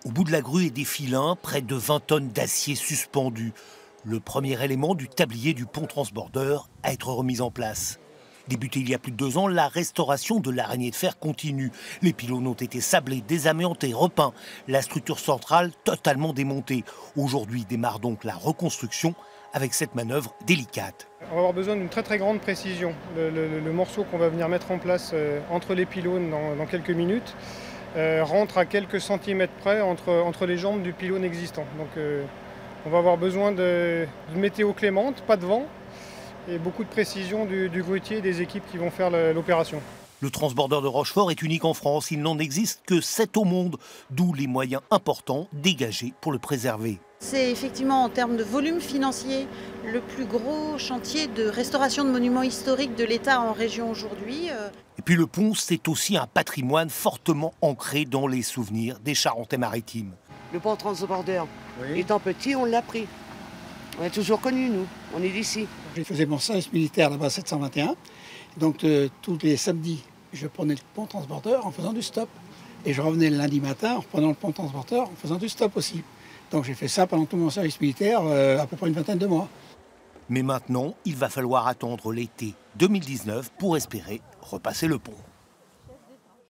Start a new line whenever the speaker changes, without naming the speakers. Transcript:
Au bout de la grue et des filins, près de 20 tonnes d'acier suspendu. Le premier élément du tablier du pont transbordeur à être remis en place. Débutée il y a plus de 2 ans, la restauration de l'araignée de fer continue. Les pylônes ont été sablés, désamiantés, repeints. La structure centrale totalement démontée. Aujourd'hui démarre donc la reconstruction avec cette manœuvre délicate.
On va avoir besoin d'une très grande précision. Le morceau qu'on va venir mettre en place entre les pylônes dans quelques minutes rentre à quelques centimètres près entre les jambes du pylône existant. Donc on va avoir besoin d'une météo clémente, pas de vent, et beaucoup de précision du grutier et des équipes qui vont faire l'opération.
Le transbordeur de Rochefort est unique en France. Il n'en existe que 7 au monde, d'où les moyens importants dégagés pour le préserver.
C'est effectivement en termes de volume financier le plus gros chantier de restauration de monuments historiques de l'État en région aujourd'hui.
Et puis le pont, c'est aussi un patrimoine fortement ancré dans les souvenirs des Charentais-Maritimes.
Le pont transbordeur, étant petit, on l'a pris. On a toujours connu, nous. On est d'ici.
Je faisais mon service militaire là-bas à 721. Donc tous les samedis, je prenais le pont transbordeur en faisant du stop. Et je revenais le lundi matin en reprenant le pont transporteur en faisant du stop aussi. Donc j'ai fait ça pendant tout mon service militaire, à peu près une vingtaine de mois.
Mais maintenant, il va falloir attendre l'été 2019 pour espérer repasser le pont.